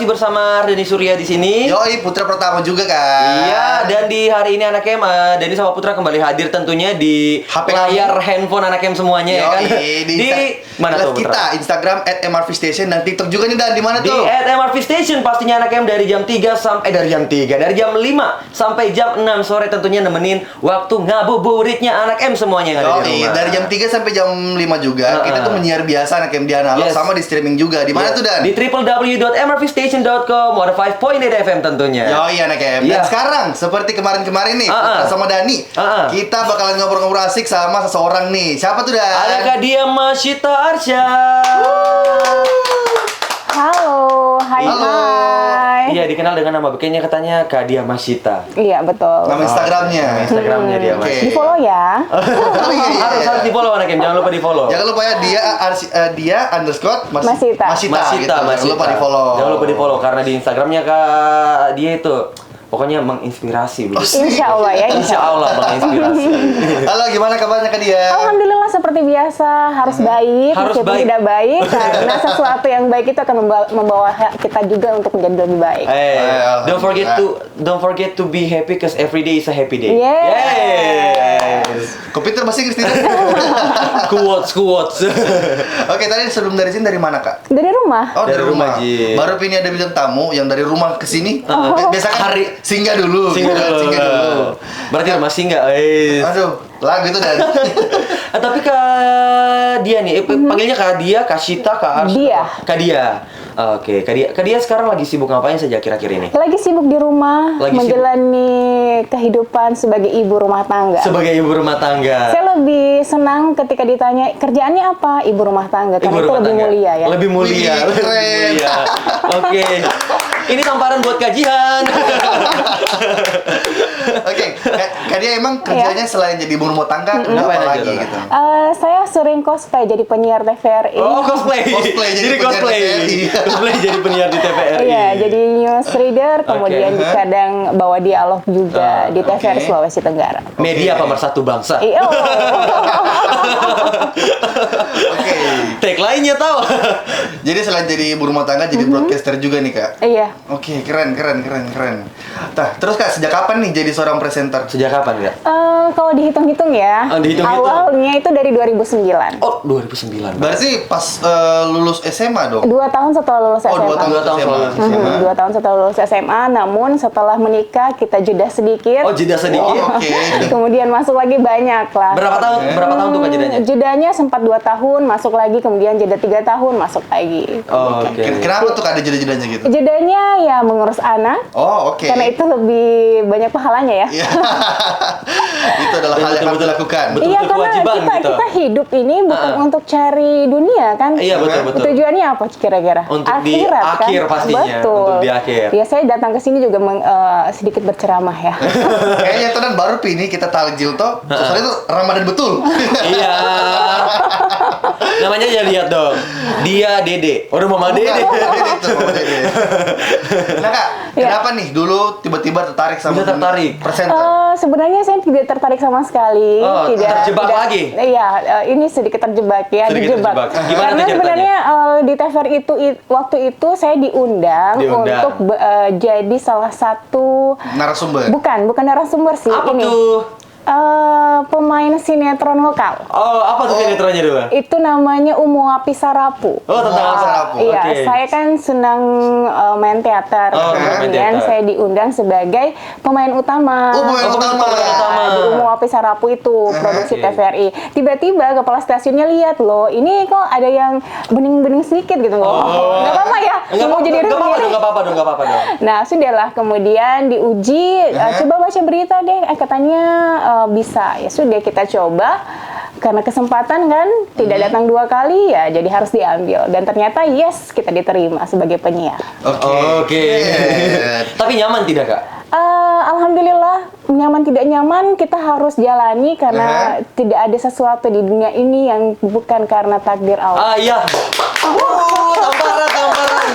masih bersama Denny Surya di sini. Yoi, Putra Pertama juga kan. Iya, dan di hari ini Anak Em, Denny sama Putra kembali hadir tentunya di HP layar handphone Anak Em semuanya ya kan. di mana tuh kita Putra? Instagram @mrvstation dan TikTok juga nih, Dan. Di mana Di tuh? @mrvstation pastinya Anak Em dari jam 3 sampai dari jam 5 sampai jam 6 sore tentunya nemenin waktu ngabuburitnya Anak Em semuanya yang ada di rumah. Dari jam 3 sampai jam 5 juga. Kita tuh menyiar biasa Anak Em di analog sama di streaming juga. Di mana tuh, Dan? Di www.mrvstation.com, 105.8 FM tentunya. Yoi, Anak Em. Dan sekarang seperti kemarin-kemarin nih, Putra sama Dani, kita bakalan ngobrol-ngobrol asik sama seseorang nih. Siapa tuh, Dan? Ada Kak Dia Masyita Arsya. Halo, hai. Iya, dikenal dengan nama bekennya katanya Kak Dia Masyita. Iya, betul. Nama Instagramnya. Instagramnya dia Mas. Di follow ya. Harus di follow Anak Em, jangan lupa di follow. Jangan lupa ya, dia underscore Masita. Masita. Jangan lupa di follow. Jangan lupa di follow karena di Instagramnya Kak dia itu pokoknya menginspirasi bro. Insya Allah ya. Insya Allah menginspirasi. Halo, gimana kabarnya Kak Dia? Alhamdulillah seperti biasa, harus baik, Harus meskipun baik. tidak baik, karena sesuatu yang baik itu akan membawa kita juga untuk menjadi lebih baik. Don't forget to be happy because every day is a happy day. Yes. Komputer bahasa Inggris tidak? Quotes. Oke, tadi sebelum dari sini dari mana, Kak? Dari rumah. Oh, dari rumah. Ji. Baru ini ada bintang tamu yang dari rumah ke sini. Biasa kan singgah dulu. Berarti rumah singgah. Aduh, lagu itu, Dan. Tapi Kak Dia nih, panggilnya Kak Dia, Kak Sita, Kak Ars. Dia. Kak Dia. Oke, Kak Dia sekarang lagi sibuk ngapain saja kira-kira ini? Lagi sibuk di rumah, menjalani kehidupan sebagai ibu rumah tangga. Sebagai ibu rumah tangga. Saya lebih senang ketika ditanya kerjaannya apa, ibu rumah tangga, karena itu lebih mulia ya. Lebih mulia. Keren. Oke. Ini tamparan buat kajian. Oke, Kak Dia emang kerjanya selain jadi ibu rumah tangga, apa lagi gitu? Saya sering cosplay jadi penyiar TVRI. Oh, cosplay. Jadi cosplay jadi penyiar di TVRI. Iya, jadi news reader, kemudian kadang bawa dialog juga di TVRI Sulawesi Tenggara. Media pemersatu bangsa. Iya. Oke. Tag lainnya tahu. Jadi selain jadi ibu rumah tangga, jadi broadcaster juga nih, Kak? Iya. Oke, keren. Nah, terus Kak, sejak kapan nih jadi seorang presenter? Sejak kapan, Kak? Kalau dihitung-hitung ya, awalnya itu dari 2009. Oh, 2009. Berarti pas lulus SMA dong? 2 tahun setelah lulus SMA. 2 tahun setelah lulus SMA. 2 tahun setelah lulus SMA, namun setelah menikah kita jeda sedikit. Oh, jeda sedikit. Oke. Kemudian masuk lagi banyak lah. Berapa tahun tuh Kak jedanya? Jedanya sempat 2 tahun, masuk lagi, kemudian jeda 3 tahun, masuk lagi. Oke. Kenapa tuh Kak ada jeda-jedanya gitu? Jedanya ya mengurus anak. Oh, oke. Karena itu lebih banyak pahalanya ya. Iya. Itu adalah hal yang harus dilakukan. Iya, karena kita hidup ini bukan untuk cari dunia kan. Iya, betul. Tujuannya apa kira-kira? Untuk Akhirat, di akhir kan? pastinya. Betul. Untuk di akhir. Ya, saya datang ke sini juga sedikit berceramah ya. Kayaknya itu kan baru ini kita taljil toh. Soalnya itu Ramadan betul. Iya. Namanya aja lihat dong. Dia Dede. Oh, Mama Dede. Nah, Kak, kenapa nih dulu tiba-tiba tertarik sama presenter? Sebenarnya saya tidak tertarik sama sekali. Terjebak lagi? Iya, ini sedikit terjebak ya, dijebak. Gimana Karena sebenarnya di TVRI itu waktu itu saya diundang untuk jadi salah satu narasumber. Bukan narasumber sih. Apa ini. tuh? Pemain sinetron lokal. Oh, apa tuh sinetronnya dulu? Itu namanya Umuapi Sarapu. Oh, tentang Sarapu. Iya, saya kan senang main teater. Kemudian saya diundang sebagai pemain utama. Pemain utama. Di Umuapi Sarapu itu produksi TVRI. Tiba-tiba kepala stasiunnya lihat loh, ini kok ada yang bening-bening sedikit gitu loh. Nggak apa-apa ya. Mau jadi nggak apa-apa dong. Nah, sudahlah kemudian diuji, coba baca berita deh. Katanya bisa, ya sudah kita coba. Karena kesempatan kan tidak datang 2 kali ya, jadi harus diambil. Dan ternyata yes, kita diterima sebagai penyiar. Oke. Tapi nyaman tidak, Kak? Alhamdulillah, nyaman tidak nyaman kita harus jalani karena tidak ada sesuatu di dunia ini yang bukan karena takdir Allah. Iya. Tamparan.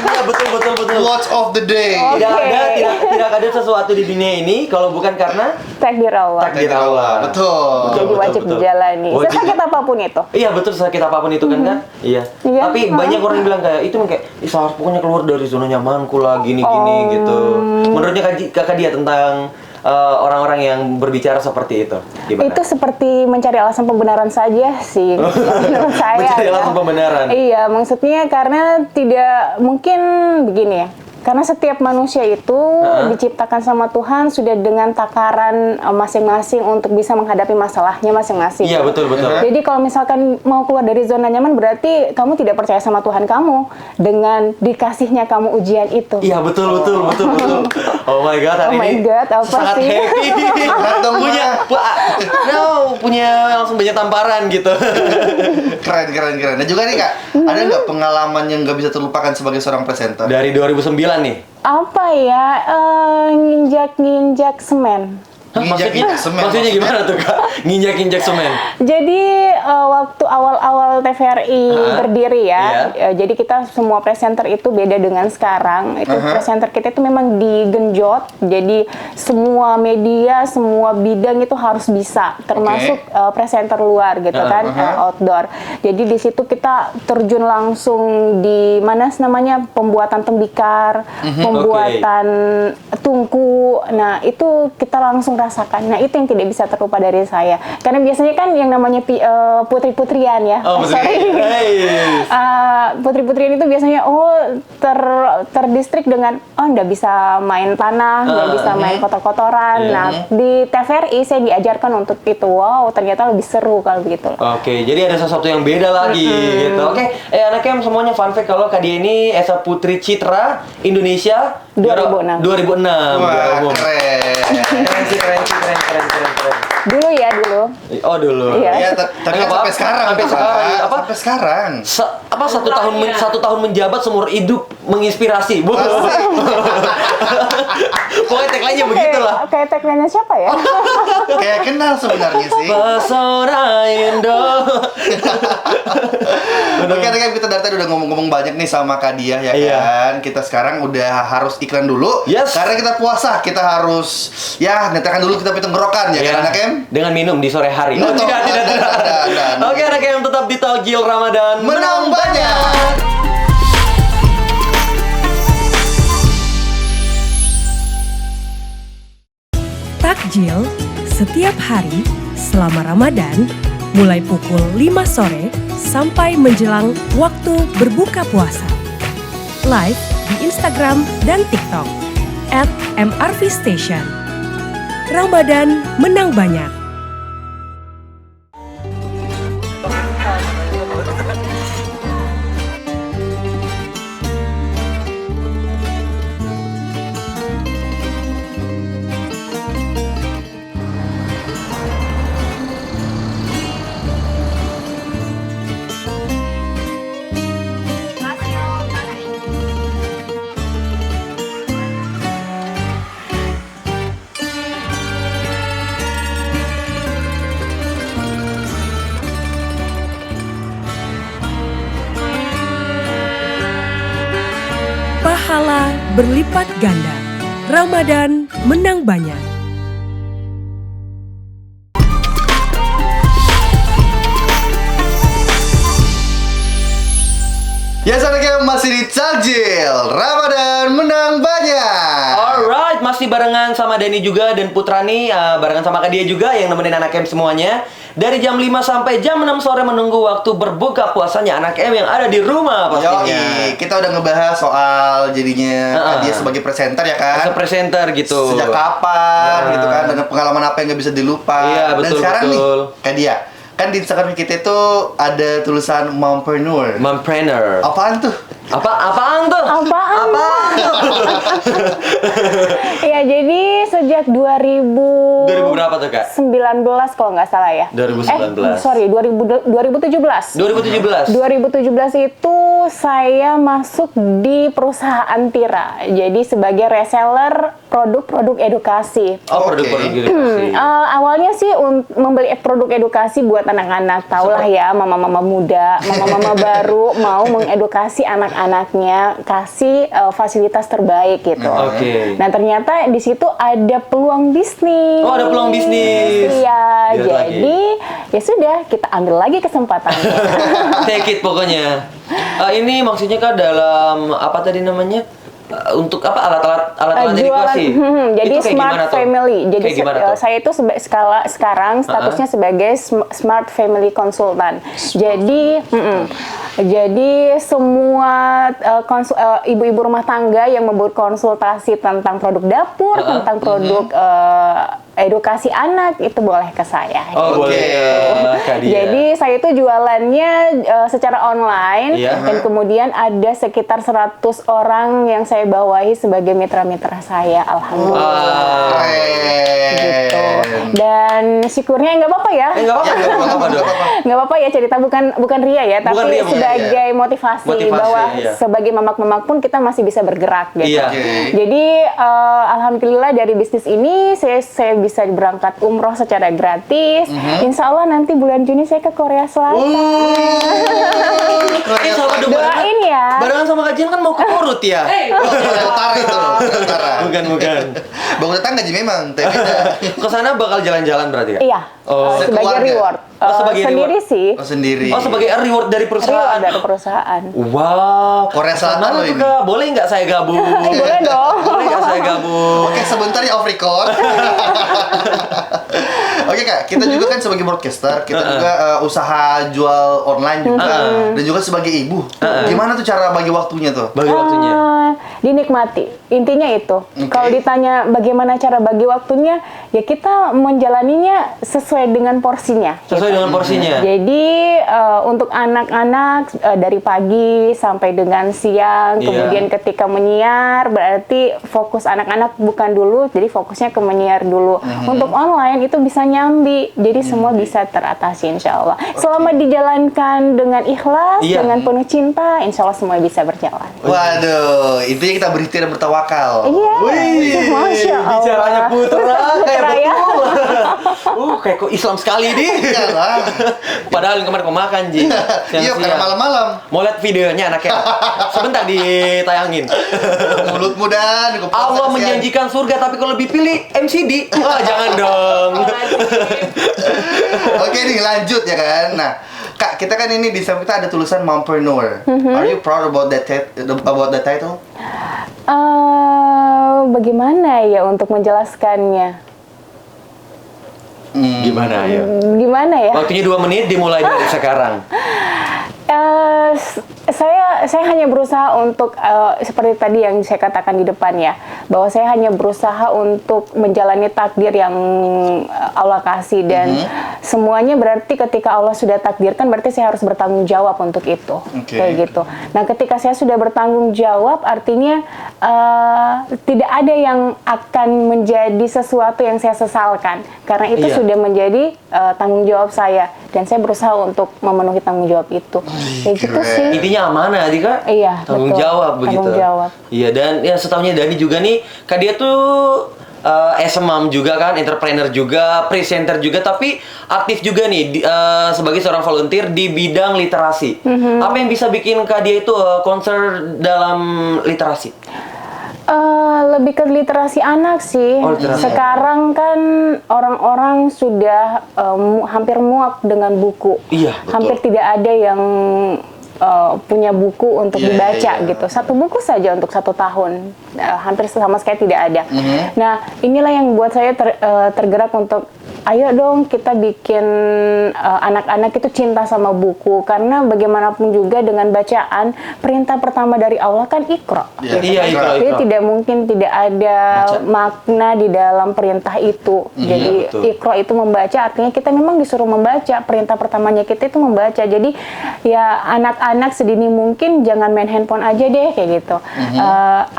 Iya, betul. Watch of the day. Tidak ada sesuatu di dunia ini kalau bukan karena Takdir Allah. Takdir Allah. Betul. Jadi wajib dijalani. Wajib. Sesakit apapun itu. Iya betul, sakit apapun itu kan kan? Iya. Iya. Tapi banyak orang yang bilang kayak itu kayak harus pokoknya keluar dari zona nyamanku lah gini-gini gitu. Menurutnya kakak dia tentang orang-orang yang berbicara seperti itu gimana? Itu seperti mencari alasan pembenaran saja sih, menurut saya. Mencari ya. alasan pembenaran. Iya, maksudnya karena tidak mungkin begini ya. Karena setiap manusia itu diciptakan sama Tuhan sudah dengan takaran masing-masing untuk bisa menghadapi masalahnya masing-masing. Iya, betul. Jadi kalau misalkan mau keluar dari zona nyaman berarti kamu tidak percaya sama Tuhan kamu dengan dikasihnya kamu ujian itu. Iya, betul. Oh my god, hari Oh my ini God, apa sangat sih? happy. punya langsung banyak tamparan gitu. Keren. Dan juga nih Kak, ada nggak pengalaman yang nggak bisa terlupakan sebagai seorang presenter? Dari 2009 nih. Apa ya, nginjak semen. Hah, Nginjak semen. maksudnya gimana tuh Kak? Nginjak semen. Jadi waktu awal-awal TVRI berdiri ya, jadi kita semua presenter itu beda dengan sekarang. Itu presenter kita itu memang digenjot, jadi semua media, semua bidang itu harus bisa, termasuk presenter luar gitu kan, outdoor. Jadi di situ kita terjun langsung di mana namanya pembuatan tembikar, pembuatan tungku. Nah itu kita langsung rasakan. Nah itu yang tidak bisa terlupa dari saya. Karena biasanya kan yang namanya putri-putrian ya. Oh, Putri-putrian itu biasanya terdistrik dengan nggak bisa main tanah, nggak bisa main kotor-kotoran. Nah di TVRI saya diajarkan untuk itu. Wow, ternyata lebih seru kalau begitu. Oke, jadi ada sesuatu yang beda lagi gitu. Oke, anaknya semuanya fun fact kalau Kak Dia ini Esa Putri Citra Indonesia 2006. 2006. Wah, Keren. Dulu ya, dulu. Oh, dulu. Iya. Iya, tapi Nggak sampai apa-apa. sekarang. Sampai Pak. sekarang. Apa? Sampai sekarang. Satu tahun menjabat seumur hidup menginspirasi. Pokoknya tagline-nya begitulah. Kayak tagline-nya siapa ya? Kayak kenal sebenarnya sih. Pesona Indo. Oke, kan kita dari tadi udah ngomong-ngomong banyak nih sama Kak Dia ya kan. Kita sekarang udah harus iklan dulu. Yes. Karena kita puasa, kita harus netekan dulu kita tenggorokan ya kan anak em? Dengan minum di sore hari. Oh, Betul. tidak. Oke, anak em tetap di Takjil Ramadan. Menang banyak. Takjil setiap hari selama Ramadan mulai pukul 5 sore sampai menjelang waktu berbuka puasa. Live di Instagram dan TikTok @mrvstation. Ramadan menang banyak. Pahala berlipat ganda. Ramadan menang banyak. Ya, sekarang masih di Takjil Ramadan menang banyak. Alright, masih barengan sama Denny juga dan Putra nih, barengan sama Kak Dia juga yang nemenin anak em semuanya. Dari jam 5 sampai jam 6 sore menunggu waktu berbuka puasanya anak em yang ada di rumah pastinya. Yoi, kita udah ngebahas soal jadinya Kak Dia sebagai presenter ya kan. As a presenter gitu. Sejak kapan gitu kan, dan pengalaman apa yang nggak bisa dilupa. Iya, Dan betul, sekarang betul. nih Kak Dia, kan di Instagram kita itu ada tulisan mompreneur. Mompreneur. Apaan tuh? Apaan tuh? Apaan tuh? Ya, jadi sejak 2000 berapa tuh, Kak? 19 kalau nggak salah ya. 2019. Sorry, 2017. 2017. 2017 itu saya masuk di perusahaan Tira. Jadi sebagai reseller produk-produk edukasi. Oh, produk-produk edukasi. Awalnya sih membeli produk edukasi buat anak-anak. Tahulah ya, mama-mama muda, mama-mama baru mau mengedukasi anak-anak anaknya kasih fasilitas terbaik gitu. Oke. Nah ternyata di situ ada peluang bisnis. Oh, ada peluang bisnis. Iya, Lihat jadi ya sudah kita ambil lagi kesempatannya. Take it pokoknya. Ini maksudnya kan dalam apa tadi namanya? Untuk apa alat-alat dedikasi? Jadi Itu kayak smart gimana tuh? family. Jadi Kayak gimana tuh? saya itu sekarang statusnya sebagai smart family consultant. Jadi semua ibu-ibu rumah tangga yang membuat konsultasi tentang produk dapur, tentang produk edukasi anak itu boleh ke saya. Oh, boleh. Kak Dia. Jadi saya itu jualannya secara online dan kemudian ada sekitar 100 orang yang saya bawahi sebagai mitra-mitra saya. Alhamdulillah. Gitu. Dan syukurnya nggak apa-apa ya. Nggak apa-apa. Nggak apa-apa ya, cerita bukan ria ya, tapi Bukan ria, sebagai motivasi bahwa sebagai mamak-mamak pun kita masih bisa bergerak gitu. Iya. Jadi alhamdulillah dari bisnis ini saya bisa berangkat umroh secara gratis. Insya Allah nanti bulan Juni saya ke Korea Selatan. Doain ya. Barengan sama kajian kan mau ke Korut ya? Korea Utara itu, Korea Utara. Bukan. Bangun tetangga Ji memang, tapi beda. Kesana bakal jalan-jalan berarti ya? Iya. Sebagai Sekeluarga. reward. Sebagai Sendiri reward. sih. Oh, sendiri. Oh, sebagai reward dari perusahaan. Reward dari perusahaan. Wow. Korea Selatan Mana loh tuh, ini. Kak? Boleh nggak saya gabung? Boleh dong. Boleh nggak saya gabung? Oke, sebentar ya off record. Oke Kak, kita juga kan sebagai broadcaster, kita juga usaha jual online juga, dan juga sebagai ibu. Gimana tuh cara bagi waktunya tuh? Bagi waktunya. Dinikmati. Intinya itu. Kalau ditanya bagaimana cara bagi waktunya, ya kita menjalaninya sesuai dengan porsinya. Sesuai dengan porsinya. Jadi untuk anak-anak dari pagi sampai dengan siang, kemudian ketika menyiar berarti fokus anak-anak bukan dulu, jadi fokusnya ke menyiar dulu. Untuk online itu bisa nyambi, jadi semua bisa teratasi insya Allah. Selama dijalankan dengan ikhlas, dengan penuh cinta, insya Allah semua bisa berjalan. Waduh, intinya kita berikhtiar dan bertawakal. Iya, Masya Allah. Bicaranya Putra, kayak Putra ya. betul. Kayak kok Islam sekali nih. Iyalah. Padahal kemarin mau makan, Ji. Iya, karena malam-malam. Mau lihat videonya anaknya. Sebentar ditayangin. Mulutmu dan Allah menjanjikan surga, tapi kalau lebih pilih MCD. Wah, jangan dong. Oke nih, lanjut ya kan. Nah, Kak, kita kan ini di samping kita ada tulisan mompreneur. Are you proud about that title? Bagaimana ya untuk menjelaskannya? Gimana ya? Gimana ya? Waktunya 2 menit dimulai dari sekarang. Saya hanya berusaha untuk seperti tadi yang saya katakan di depan ya, bahwa saya hanya berusaha untuk menjalani takdir yang Allah kasih dan semuanya berarti ketika Allah sudah takdirkan berarti saya harus bertanggung jawab untuk itu. Kayak gitu. Nah, ketika saya sudah bertanggung jawab artinya tidak ada yang akan menjadi sesuatu yang saya sesalkan karena itu sudah menjadi tanggung jawab saya dan saya berusaha untuk memenuhi tanggung jawab itu. Kayak gitu sih. Intinya amanah, Kak. Iya, tanggung betul. jawab begitu. Tanggung jawab. Iya, dan ya setahunya Dani juga nih, Kak dia tuh as a mom juga kan, entrepreneur juga, presenter juga, tapi aktif juga nih sebagai seorang volunteer di bidang literasi. Apa yang bisa bikin Kak dia itu concern dalam literasi? Lebih ke literasi anak sih. Sekarang kan orang-orang sudah hampir muak dengan buku. Iya, betul. Hampir tidak ada yang punya buku untuk dibaca gitu. Satu buku saja untuk 1 tahun. Hampir sama sekali tidak ada. Nah, inilah yang buat saya tergerak untuk ayo dong kita bikin anak-anak itu cinta sama buku karena bagaimanapun juga dengan bacaan perintah pertama dari Allah kan Iqra. Iya, Iqra. Jadi tidak mungkin tidak ada makna di dalam perintah itu. Jadi Iqra itu membaca artinya kita memang disuruh membaca. Perintah pertamanya kita itu membaca. Jadi ya anak-anak sedini mungkin jangan main handphone aja deh kayak gitu.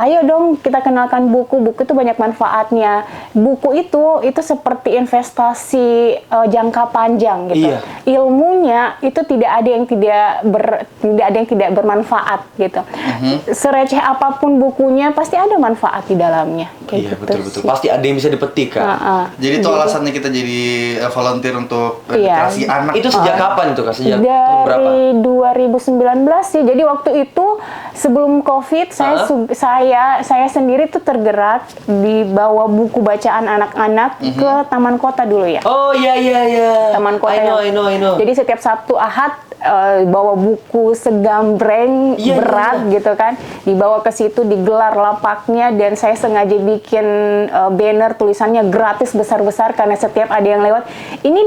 Ayo dong kita kenalkan buku. Buku itu banyak manfaatnya. Buku itu seperti investasi relasi jangka panjang gitu. Iya. Ilmunya itu tidak ada yang tidak bermanfaat gitu. Sereceh apapun bukunya pasti ada manfaat di dalamnya. Kayak Iya, gitu betul-betul. sih. Pasti ada yang bisa dipetik kan. Jadi itu alasannya kita jadi volunteer untuk Iya. literasi anak. Itu sejak kapan tuh Kak? Sejak tahun berapa? Dari 2019 sih. Jadi waktu itu sebelum COVID saya sendiri tuh tergerak dibawa buku bacaan anak-anak ke Taman Kota dulu ya. Oh iya. Taman Kota I know. Jadi setiap Sabtu Ahad bawa buku segambreng Iya, berat gitu kan, dibawa ke situ, digelar lapaknya, dan saya sengaja bikin banner tulisannya gratis besar-besar karena setiap ada yang lewat ini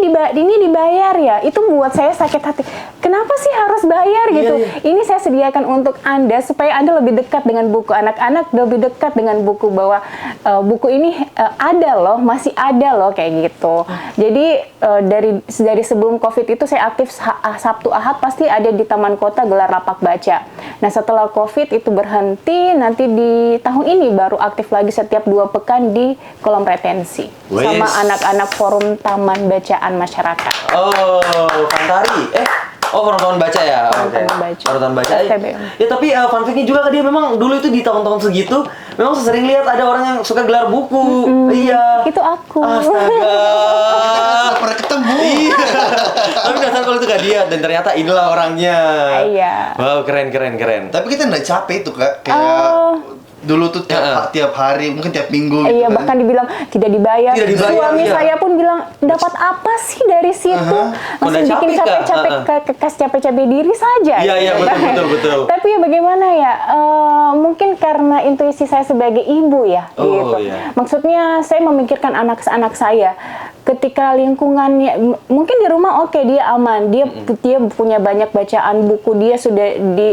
dibayar ya. Itu buat saya sakit hati. Kenapa sih harus bayar gitu? Iya. Ini saya sediakan untuk Anda supaya Anda lebih dekat dengan buku anak-anak, lebih dekat dengan buku, bahwa buku ini ada loh, masih ada loh kayak gitu. Jadi dari sebelum COVID itu saya aktif Sabtu Ahad pasti ada di Taman Kota gelar lapak baca. Nah setelah COVID itu berhenti, nanti di tahun ini baru aktif lagi setiap 2 pekan di kolom retensi sama anak-anak forum Taman Bacaan Masyarakat. Oh, Fantari. Forum Taman Baca ya. Oke. Forum Taman Baca. Ya tapi fun fact-nya juga dia memang dulu itu di tahun-tahun segitu memang sering lihat ada orang yang suka gelar buku. Iya. Itu aku. Astaga. Nggak pernah ketemu. Iya. Tapi dasar kalau itu gak dia, dan ternyata inilah orangnya. Iya. Wow, keren. Tapi kita nggak capek itu Kak. Kayak dulu tuh tiap hari, mungkin tiap minggu gitu Iya, kan. bahkan dibilang tidak dibayar. Suami saya pun bilang, dapat apa sih dari situ? Masih bikin capek-capek diri saja. Iya, gitu. betul. Tapi ya bagaimana ya? Mungkin karena intuisi saya sebagai ibu ya. Gitu. Iya. Maksudnya saya memikirkan anak-anak saya. Ketika lingkungannya, mungkin di rumah oke, dia aman, dia punya banyak bacaan buku,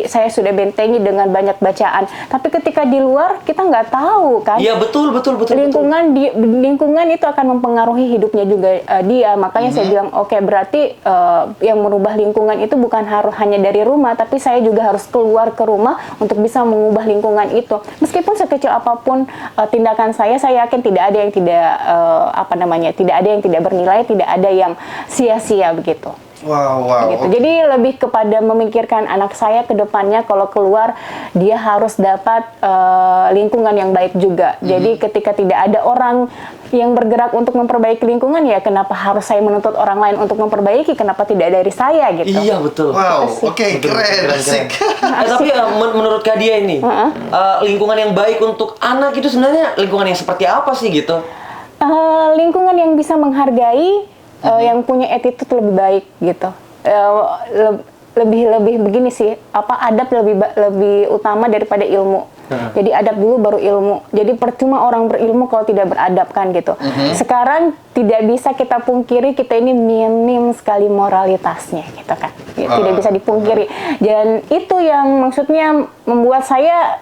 saya sudah bentengi dengan banyak bacaan. Tapi ketika di luar kita nggak tahu kan. Iya betul. Lingkungan itu akan mempengaruhi hidupnya juga dia. Makanya saya bilang oke, berarti yang merubah lingkungan itu bukan harus hanya dari rumah, tapi saya juga harus keluar ke rumah untuk bisa mengubah lingkungan itu. Meskipun sekecil apapun tindakan saya yakin tidak ada yang tidak ada yang tidak bernilai, tidak ada yang sia-sia begitu. Wow. Gitu. Jadi lebih kepada memikirkan anak saya ke depannya kalau keluar dia harus dapat lingkungan yang baik juga. Jadi ketika tidak ada orang yang bergerak untuk memperbaiki lingkungan, ya kenapa harus saya menuntut orang lain untuk memperbaiki? Kenapa tidak dari saya gitu? Iya betul. Wow, oke, keren. Asik. Tapi menurut Kak Dia ini, lingkungan yang baik untuk anak itu sebenarnya lingkungan yang seperti apa sih gitu? Lingkungan yang bisa menghargai, yang punya attitude lebih baik gitu. Lebih begini sih, adab lebih utama daripada ilmu. Jadi adab dulu baru ilmu. Jadi percuma orang berilmu kalau tidak beradab kan gitu. Sekarang tidak bisa kita pungkiri kita ini minim sekali moralitasnya gitu kan. Tidak bisa dipungkiri. Dan itu yang maksudnya membuat saya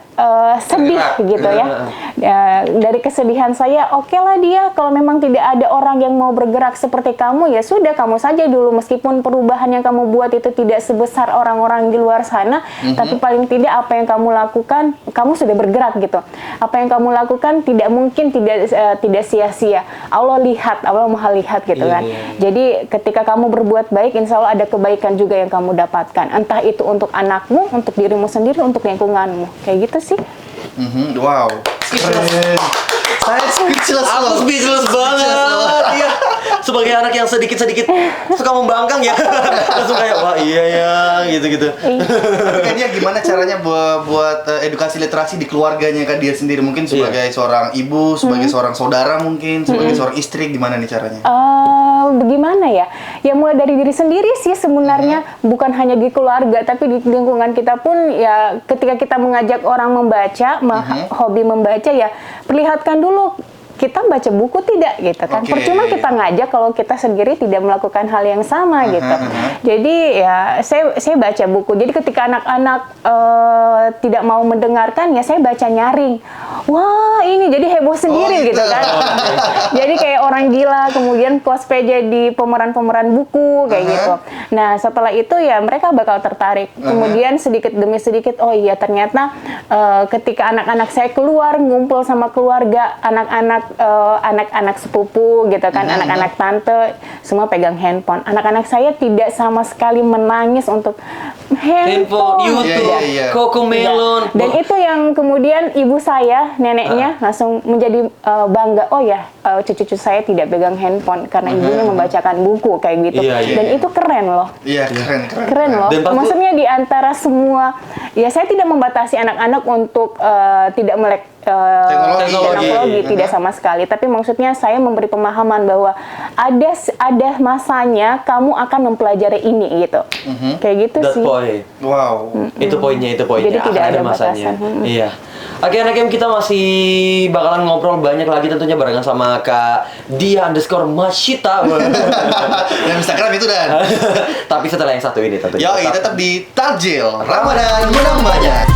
sedih gitu ya. Dari kesedihan saya, oke lah dia kalau memang tidak ada orang yang mau bergerak seperti kamu, ya sudah kamu saja dulu, meskipun perubahan yang kamu buat itu tidak sebesar orang-orang di luar sana, tapi paling tidak apa yang kamu lakukan, kamu sudah bergerak gitu. Apa yang kamu lakukan tidak mungkin tidak sia-sia. Allah Maha lihat gitu kan. Jadi ketika kamu berbuat baik, insya Allah ada kebaikan juga yang kamu dapatkan. Entah itu untuk anakmu, untuk dirimu sendiri, untuk lingkunganmu. Kayak gitu sih. Wow, keren. Saya speechless loh. Aku speechless banget. Iya. Sebagai anak yang sedikit-sedikit suka membangkang ya. Langsung kayak wah iya ya gitu-gitu. Tapi kan dia gimana caranya buat edukasi literasi di keluarganya kan dia sendiri, mungkin sebagai seorang ibu, sebagai seorang saudara, mungkin sebagai seorang istri, gimana nih caranya? Bagaimana ya? Ya mulai dari diri sendiri sih sebenarnya, bukan hanya di keluarga tapi di lingkungan kita pun ya. Ketika kita mengajak orang membaca, hobi membaca, ya perlihatkan dulu kita baca buku tidak gitu kan. Percuma kita ngajak kalau kita sendiri tidak melakukan hal yang sama gitu. Jadi ya saya baca buku. Jadi ketika anak-anak tidak mau mendengarkan, ya saya baca nyaring. Wah ini jadi heboh sendiri gitu kan. Jadi kayak orang gila, kemudian cosplay jadi pemeran-pemeran buku kayak gitu. Nah setelah itu ya mereka bakal tertarik. Kemudian sedikit demi sedikit, oh iya ternyata ketika anak-anak saya keluar ngumpul sama keluarga, anak-anak anak-anak sepupu gitu kan, anak-anak tante semua pegang handphone. Anak-anak saya tidak sama sekali menangis untuk handphone. YouTube, Iya. Cocomelon. Dan itu yang kemudian ibu saya, neneknya langsung menjadi bangga. Oh ya, cucu-cucu saya tidak pegang handphone karena ibunya membacakan buku kayak gitu. Iya. Dan itu keren loh. Iya, keren. Loh. Dan pasti- Maksudnya di antara semua, ya saya tidak membatasi anak-anak untuk tidak melek teknologi, tidak sama sekali. Tapi maksudnya saya memberi pemahaman bahwa ada masanya kamu akan mempelajari ini gitu. Kayak gitu That sih. point. Wow. Itu poinnya. Jadi tidak Akan ada masanya. batasan. Iya. Oke, anak game, kita masih bakalan ngobrol banyak lagi tentunya barengan sama Kak Dia_Mashita. Dan Instagram itu Dan. Tapi setelah yang satu ini tentunya. Yoi, tetap di Takjil Ramadan menang banyak.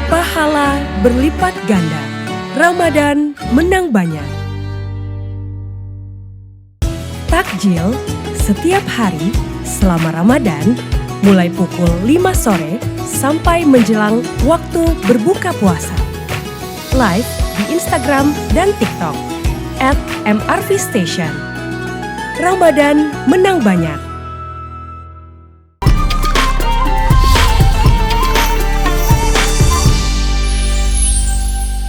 Pahala berlipat ganda. Ramadan menang banyak. Takjil setiap hari selama Ramadan mulai pukul 5 sore sampai menjelang waktu berbuka puasa. Live di Instagram dan TikTok @mrvstation. Ramadan menang banyak.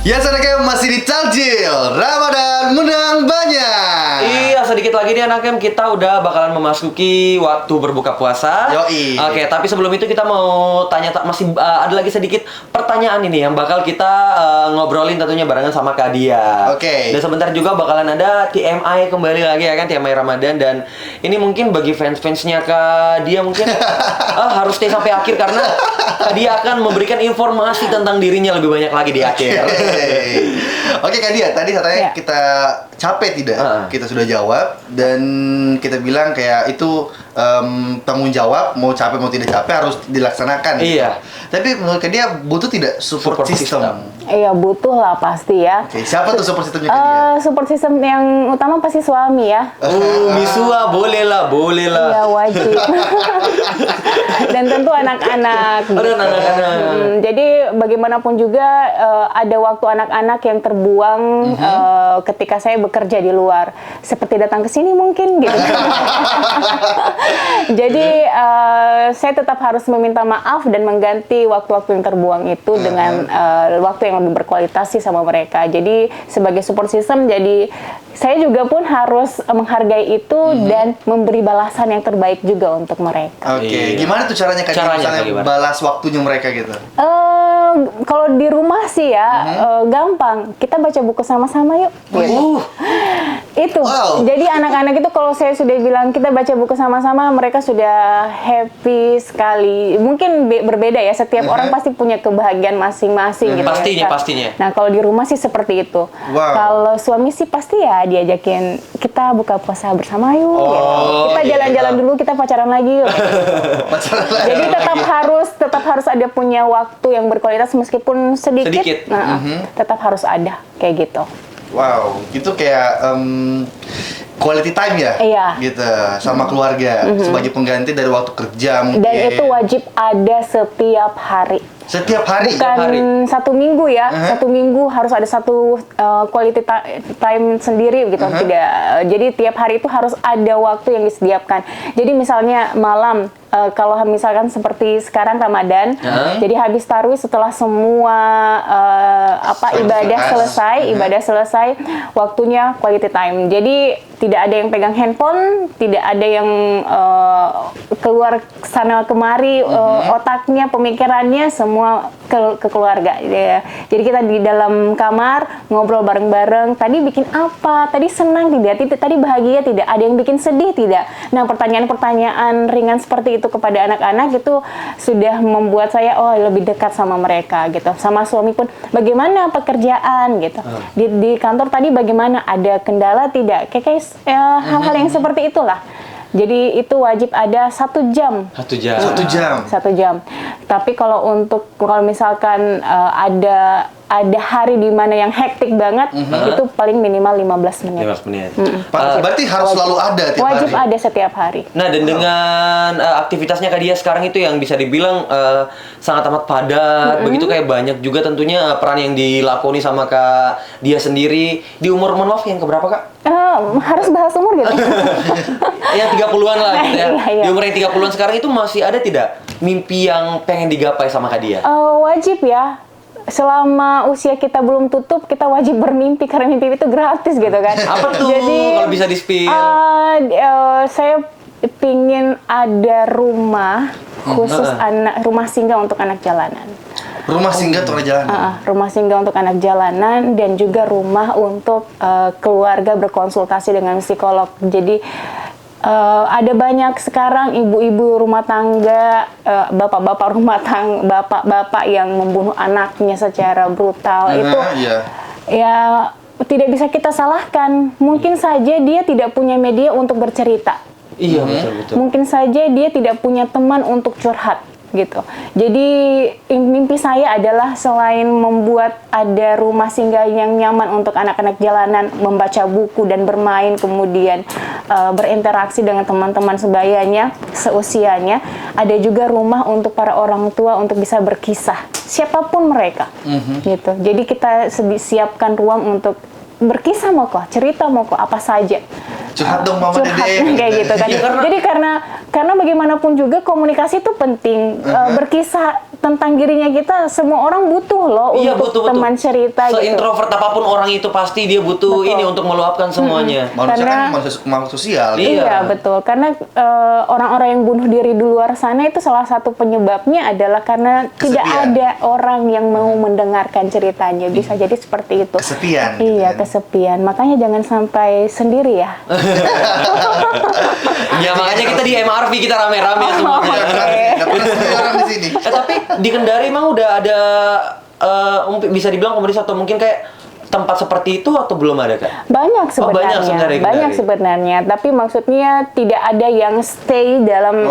Ya, saudara masih di Takjil Ramadan menang banyak. Iya, sedikit lagi nih anak game, kita udah bakalan memasuki waktu berbuka puasa. Yoi. Oke, tapi sebelum itu kita mau tanya, masih ada lagi sedikit pertanyaan ini yang bakal kita ngobrolin tentunya barengan sama Kak Dia. Oke. Dan sebentar juga bakalan ada TMI kembali lagi ya kan, TMI Ramadan. Dan ini mungkin bagi fans-fansnya Kak Dia mungkin harus stay sampai akhir karena Kak Dia akan memberikan informasi tentang dirinya lebih banyak lagi di akhir. Oke Kak Dia, tadi katanya Ya. kita capek tidak? Kita sudah jawab dan kita bilang kayak itu tanggung jawab, mau capek mau tidak capek harus dilaksanakan. Iya. Tapi menurut Kak Dia butuh tidak support system? Iya, butuh lah pasti ya. Oke, siapa tuh support systemnya Kak Dia? Support system yang utama pasti suami ya. Misua boleh lah. Iya, wajib. Dan tentu anak-anak. Ada anak-anak. Jadi bagaimanapun juga ada waktu anak-anak yang terbuang ketika saya bekerja di luar. Seperti datang ke sini mungkin gitu. Jadi saya tetap harus meminta maaf dan mengganti waktu-waktu yang terbuang itu dengan waktu yang lebih berkualitas sih sama mereka. Jadi sebagai support system, jadi saya juga pun harus menghargai itu dan memberi balasan yang terbaik juga untuk mereka. Oke, Iya. gimana tuh caranya Kak Dia Caranya misalnya kayak gimana? balas waktunya mereka gitu? Kalau di rumah sih ya gampang. Kita baca buku sama-sama yuk. Gitu. Itu. Wow. Jadi anak-anak itu kalau saya sudah bilang kita baca buku sama-sama, mereka sudah happy sekali. Mungkin berbeda ya. Setiap orang pasti punya kebahagiaan masing-masing gitu. Pastinya. Nah, kalau di rumah sih seperti itu. Wow. Kalau suami sih pasti ya diajakin kita buka puasa bersama yuk. Gitu. Kita iya. jalan-jalan dulu, kita pacaran lagi yuk. Pacaran lagi. Jadi tetap harus ada punya waktu yang berkualitas meskipun sedikit. Nah, tetap harus ada kayak gitu. Wow, itu kayak quality time ya? Iya. Gitu, sama keluarga sebagai pengganti dari waktu kerja mungkin. Dan itu wajib ada setiap hari. Setiap hari. Bukan satu minggu ya, satu minggu harus ada satu quality time sendiri gitu. Tidak, jadi tiap hari itu harus ada waktu yang disediakan. Jadi misalnya malam, kalau misalkan seperti sekarang Ramadan, jadi habis tarawih setelah semua ibadah selesai, waktunya quality time. Jadi tidak ada yang pegang handphone, tidak ada yang keluar sana kemari, otaknya, pemikirannya semua ke keluarga ya. Jadi kita di dalam kamar ngobrol bareng-bareng. Tadi bikin apa? Tadi senang tidak? Tadi bahagia tidak? Ada yang bikin sedih tidak? Nah, pertanyaan-pertanyaan ringan seperti itu kepada anak-anak itu sudah membuat saya lebih dekat sama mereka gitu. Sama suami pun bagaimana pekerjaan gitu. Di kantor tadi bagaimana? Ada kendala tidak? Kayak hal-hal yang seperti itulah. Jadi itu wajib ada 1 jam. 1 jam. 1 jam. 1 jam. Tapi kalau misalkan ada hari di mana yang hektik banget, itu paling minimal 15 menit. 15 menit. Berarti harus selalu ada tiap Wajib hari. ada setiap hari. Nah, dan dengan aktivitasnya Kak Dia sekarang itu yang bisa dibilang sangat amat padat, begitu kayak banyak juga tentunya peran yang dilakoni sama Kak Dia sendiri. Di umur maaf yang keberapa Kak? Harus bahas umur gitu. Ya 30-an lah gitu ya. Iya. Di umur yang 30-an sekarang itu masih ada tidak mimpi yang pengen digapai sama Kak Dia? Wajib ya. Selama usia kita belum tutup, kita wajib bermimpi karena mimpi itu gratis gitu kan. Apa tuh kalau bisa di-spill? Saya pingin ada rumah khusus rumah singgah untuk anak jalanan. Rumah singgah untuk jalanan. Rumah singgah untuk anak jalanan dan juga rumah untuk keluarga berkonsultasi dengan psikolog. Jadi ada banyak sekarang ibu-ibu rumah tangga, bapak-bapak rumah tangga, bapak-bapak yang membunuh anaknya secara brutal. Itu ya tidak bisa kita salahkan. Mungkin saja dia tidak punya media untuk bercerita. Iya, betul. Mungkin saja dia tidak punya teman untuk curhat gitu. Jadi mimpi saya adalah selain membuat ada rumah singgah yang nyaman untuk anak-anak jalanan membaca buku dan bermain, kemudian berinteraksi dengan teman-teman sebayanya, seusianya, ada juga rumah untuk para orang tua untuk bisa berkisah, siapapun mereka, gitu. Jadi kita siapkan ruang untuk berkisah cerita apa saja. Curhat dong Mama Dede. Kayak gitu kan. Jadi karena bagaimanapun juga komunikasi itu penting. Berkisah tentang dirinya kita, semua orang butuh loh untuk teman cerita gitu. Se-introvert apapun orang itu pasti dia butuh ini untuk meluapkan semuanya. Manusia kan makhluk sosial. Iya, betul. Karena orang-orang yang bunuh diri di luar sana itu salah satu penyebabnya adalah karena tidak ada orang yang mau mendengarkan ceritanya. Bisa jadi seperti itu. Kesepian. Iya, kesepian. Makanya jangan sampai sendiri ya. Ya makanya kita di MRV kita rame-rame semuanya. Orang di sini. Tapi di Kendari emang udah ada bisa dibilang komunitas atau mungkin kayak tempat seperti itu atau belum ada Kak? Banyak sebenarnya. Banyak sebenarnya. Tapi maksudnya tidak ada yang stay dalam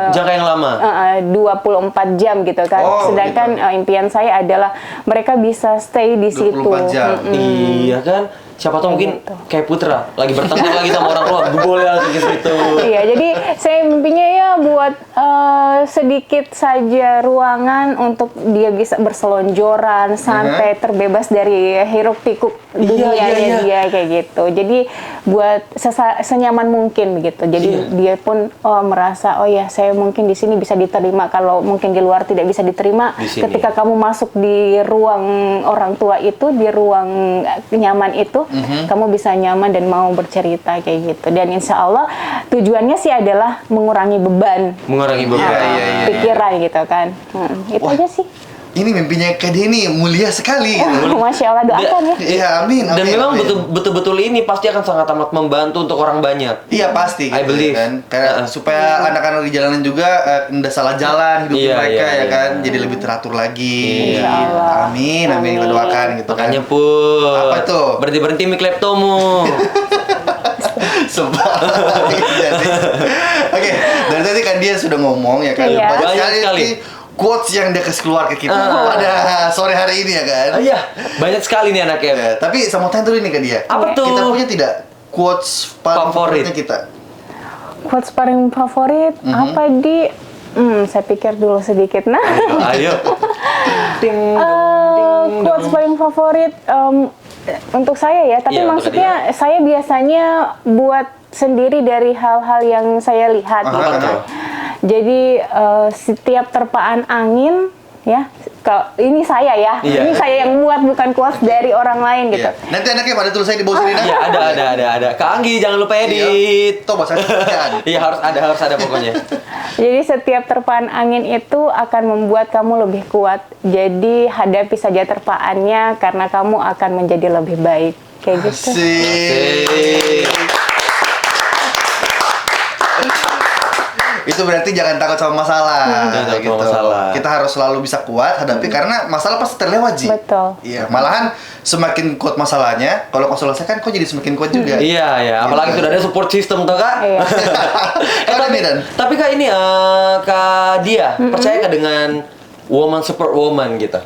jangka yang lama. 24 jam gitu kan. Sedangkan impian saya adalah mereka bisa stay di situ. 24 jam. Iya kan? Siapa tahu mungkin kayak Putra lagi bertengkar lagi sama orang tua, boleh lagi gitu. Iya, jadi saya mimpinya ya buat sedikit saja ruangan untuk dia bisa berselonjoran, santai, terbebas dari hiruk pikuk dunianya dia kayak gitu. Jadi buat senyaman mungkin begitu. Jadi dia pun merasa saya mungkin di sini bisa diterima, kalau mungkin di luar tidak bisa diterima. Ketika kamu masuk di ruang orang tua itu, di ruang nyaman itu, kamu bisa nyaman dan mau bercerita kayak gitu. Dan insya Allah tujuannya sih adalah mengurangi beban. Mengurangi beban. Pikiran gitu kan. Itu aja sih. Ini mimpinya Kak Dia ini mulia sekali. Masya Allah, doakan ya. Iya, amin. Dan memang betul-betul ini pasti akan sangat amat membantu untuk orang banyak. Iya pasti. I believe. Kan? Kayak supaya anak-anak di jalanan juga nggak salah jalan hidup mereka ya kan. Jadi lebih teratur lagi. Insya Allah. Amin. Kita doakan gitu. Makanya pun. Apa tuh? Berhenti mik laptopmu. Oke, dari tadi kan dia sudah ngomong ya kan. Banyak sekali quotes yang dia kasih keluar ke kita pada sore hari ini ya kan. Iya, banyak sekali nih anaknya. Ya, tapi saya mau tanya dulu nih ke dia. Apa tuh? Kita punya tidak quotes favoritnya kita? Quotes paling favorit apa di? Saya pikir dulu sedikit. Ayo. Quotes paling favorit untuk saya ya, tapi maksudnya saya biasanya buat sendiri dari hal-hal yang saya lihat gitu kan. Jadi setiap terpaan angin ya, ini saya ya, Iya. ini saya yang buat, bukan quotes dari orang lain gitu. Iya. Nanti anaknya pada tulisannya di bawah sini Iya, ada. Kak Anggi jangan lupa edit. Tuh bahasa kerjaan. Iya, harus ada pokoknya. Jadi setiap terpaan angin itu akan membuat kamu lebih kuat. Jadi hadapi saja terpaannya karena kamu akan menjadi lebih baik. Kayak gitu. Asik. Itu berarti jangan takut sama masalah. Jangan takut gitu. sama masalah. Kita harus selalu bisa kuat hadapi karena masalah pasti terlewat, Ji. Betul. Iya, malahan semakin kuat masalahnya, kalau kau selesaikan kok jadi semakin kuat juga. Iya. Apalagi Gitu. sudah ada support system tuh, Kak. Iya. Kalau ini, Dan? Tapi Kak ini Kak Dia percaya nggak dengan woman support woman gitu?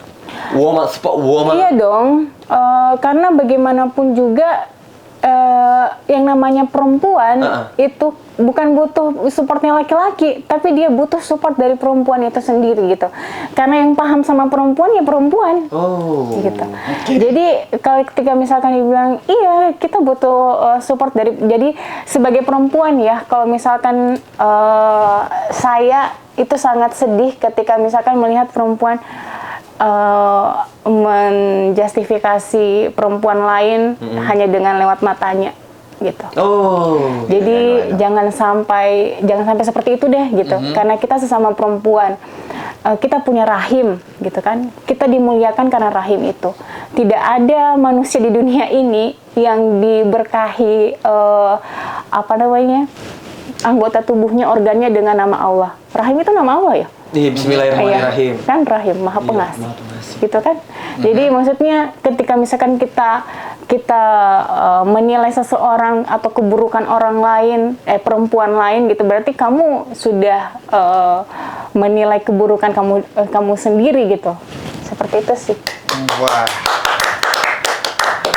Woman support woman. Iya dong, karena bagaimanapun juga yang namanya perempuan itu bukan butuh supportnya laki-laki, tapi dia butuh support dari perempuan itu sendiri gitu. Karena yang paham sama perempuan ya perempuan. Oh. Gitu. Jadi kalau ketika misalkan dibilang iya kita butuh support dari, jadi sebagai perempuan ya, kalau misalkan saya itu sangat sedih ketika misalkan melihat perempuan menjustifikasi perempuan lain hanya dengan lewat matanya gitu. Oh. Jadi jangan sampai seperti itu deh gitu. Karena kita sesama perempuan, kita punya rahim gitu kan. Kita dimuliakan karena rahim itu. Tidak ada manusia di dunia ini yang diberkahi anggota tubuhnya, organnya dengan nama Allah. Rahim itu nama Allah ya? Iya, bismillahirrahmanirrahim. Iya, kan rahim maha pengasih. Maha pengasih. Gitu kan? Jadi maksudnya ketika misalkan kita menilai seseorang atau keburukan orang lain, perempuan lain gitu, berarti kamu sudah menilai keburukan kamu sendiri gitu. Seperti itu sih. Wah.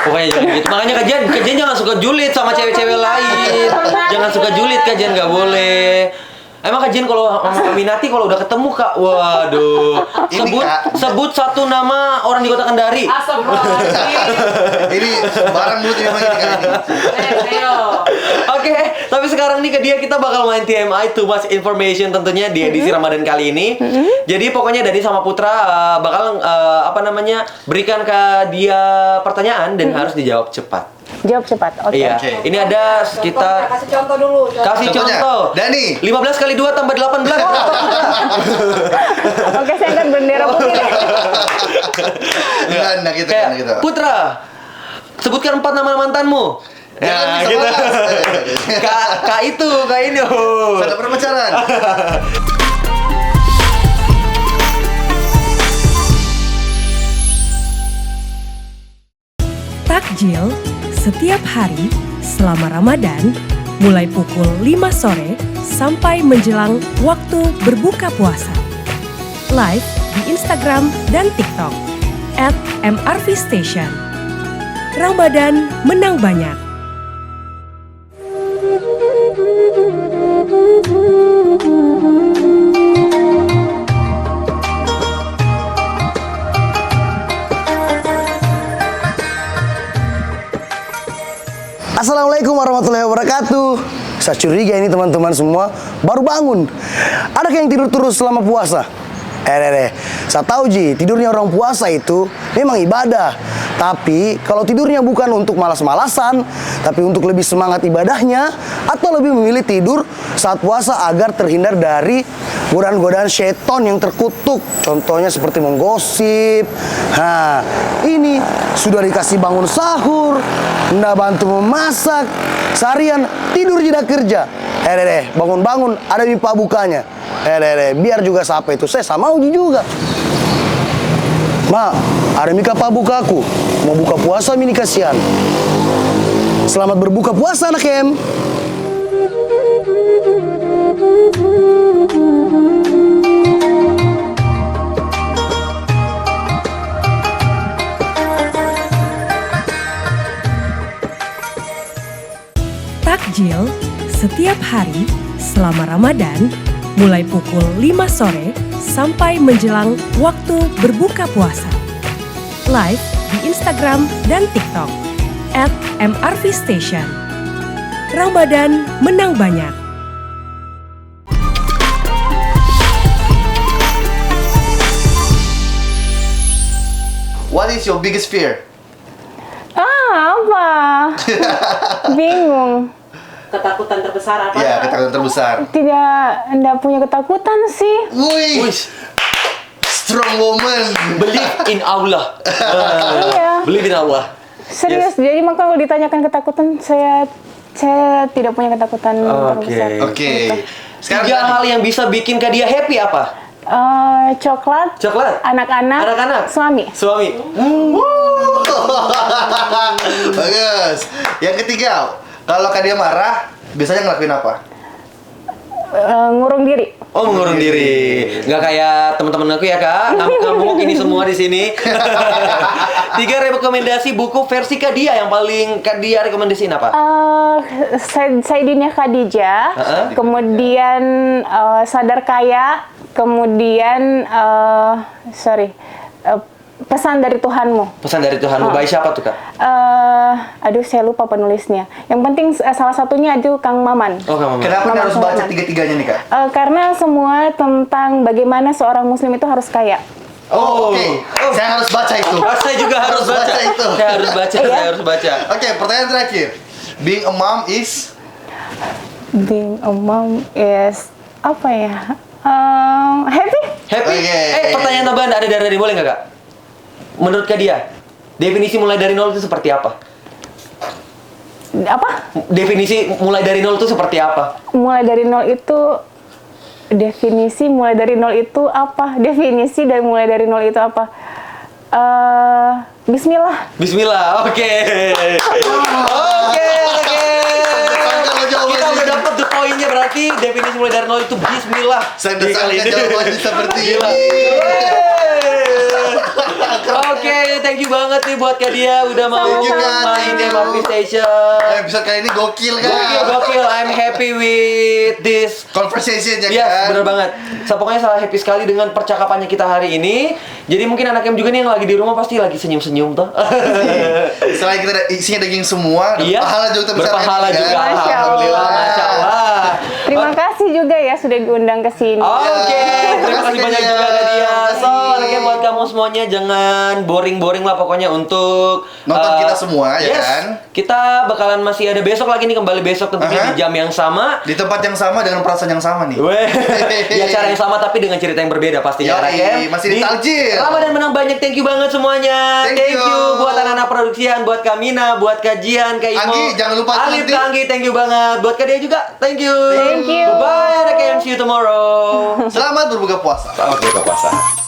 Pokoknya jangan gitu. Makanya kajian jangan suka julid sama cewek-cewek lain. Jangan suka julid, kajian nggak boleh. Emang kajian kalau sama Minati kalau udah ketemu Kak, waduh. Sebut satu nama orang di Kota Kendari. Ini barang mulut ini memang ini Kak ini. Oke, tapi sekarang nih ke dia kita bakal main TMI, Too Much Information tentunya di edisi Ramadan kali ini. Jadi pokoknya Dani sama Putra bakal berikan ke dia pertanyaan dan harus dijawab cepat. Jawab cepat. Oke. Iya. Oke. Ini ada sekitar Kasih contoh dulu. kasih Contohnya, contoh. Dani. 15 kali 2 tambah 18 berapa Putra? Oke, saya angkat bendera putih deh. Nah, gitu, Kayak, gitu. Putra, sebutkan 4 nama mantanmu. Jangan Ya, bisa gitu. balas. Kak ini. Oh. Sudah berpacaran. Takjil setiap hari selama Ramadan mulai pukul 5 sore sampai menjelang waktu berbuka puasa. Live di Instagram dan TikTok @mrvstation. Ramadan menang banyak. Assalamualaikum warahmatullahi wabarakatuh. Saya curiga ini teman-teman semua baru bangun. Ada yang tidur terus selama puasa? Saya tahu Ji, tidurnya orang puasa itu memang ibadah. Tapi kalau tidurnya bukan untuk malas-malasan, tapi untuk lebih semangat ibadahnya, atau lebih memilih tidur saat puasa agar terhindar dari godaan-godaan setan yang terkutuk. Contohnya seperti menggosip. Nah, ini sudah dikasih bangun sahur, nggak bantu memasak, seharian tidur tidak kerja. Bangun-bangun ada mimpi bukanya. Biar juga siapa itu, saya sama Uji juga. Ma, ada mika pabuka aku. Mau buka puasa mini kasihan. Selamat berbuka puasa anak em. Takjil setiap hari selama Ramadan mulai pukul 5 sore sampai menjelang waktu berbuka puasa. Live di Instagram dan TikTok @mrvstation. Ramadan menang banyak. what is your biggest fear? Apa? Bingung. Ketakutan terbesar apa? Ya, ketakutan terbesar. Tidak punya ketakutan sih. Wih, Wih, strong woman. believe in Allah. Iya. Believe in Allah. Serius, jadi maka kalau ditanyakan ketakutan, saya tidak punya ketakutan Oke. terbesar. Oke. Sekarang Tiga hal yang bisa bikin Kak Dia happy apa? Coklat, Coklat. anak-anak, Anak-anak. suami. Suami. Bagus. Yang ketiga, kalau Kak Dia marah, biasanya ngelakuin apa? Ngurung diri. Oh, mengurung diri. Nggak kayak teman-teman aku ya, Kak. Ngamuk-ngamuk ini semua di sini. 3 rekomendasi buku versi Kak Dia yang paling Kak Dia rekomendasiin apa? Saidinnya Khadijah, kemudian Sadar Kaya, kemudian Pesan dari Tuhanmu. Pesan dari Tuhanmu. By siapa tuh, Kak? Aduh, saya lupa penulisnya. Yang penting salah satunya itu Kang Maman. Oh, Kak Mama. Kenapa Maman harus sama baca Maman. tiga-tiganya nih, Kak? Karena semua tentang bagaimana seorang muslim itu harus kaya. Oh, oke. Saya harus baca itu. Saya juga harus baca. itu. Saya harus baca. Saya harus baca. Oke, pertanyaan terakhir. Being a mom is Being a mom is apa ya? Happy? Happy? Oke. Pertanyaan tambahan ada dari boleh nggak, Kak? Menurut Kak Dia, definisi mulai dari nol itu seperti apa? Apa? Definisi mulai dari nol itu seperti apa? Mulai dari nol itu definisi mulai dari nol itu apa? Definisi dari mulai dari nol itu apa? Bismillah. Bismillah, oke. Oke. Kita udah dapet the point-nya, berarti definisi mulai dari nol itu Bismillah. saya Di kali sangka ini. jawabannya seperti Gila. ini. Oke, thank you banget nih buat Kak Dia udah mau Thank you, Kak. main Thank di you. Marvis Station. Episode kali ini gokil, Kak. Gokil, I'm happy with this. Conversation ya, Yes, kan? bener banget. So, pokoknya saya happy sekali dengan percakapannya kita hari ini. Jadi mungkin anak em juga nih yang lagi di rumah pasti lagi senyum-senyum tuh. Selain kita isinya daging semua, ada Iya, pahala juga terbesar. berpahala kan? juga. Masya Alhamdulillah, Allah. Masya Allah. Terima kasih juga ya sudah diundang ke sini. Oke, terima kasih banyak juga Kak Dia. So, anaknya buat kamu semuanya jangan boring-boring lah pokoknya untuk Nonton kita semua, ya yes, kan? Kita bakalan masih ada besok lagi nih, kembali besok tentunya di jam yang sama. Di tempat yang sama dengan perasaan yang sama nih. Weh, di acara yang sama tapi dengan cerita yang berbeda pastinya. Yoi, anak em. masih di Taljil. Ramadan menang banyak, thank you banget semuanya. Thank you. buat anak-anak produksian, buat Kamina, buat kajian, Kak Imo. Anggi, jangan lupa Alif, nanti. Anggi, thank you banget. Buat Kak Dia juga, thank you. Thank you. Bye, anak em, see you tomorrow. Selamat berbuka puasa. Selamat berbuka puasa.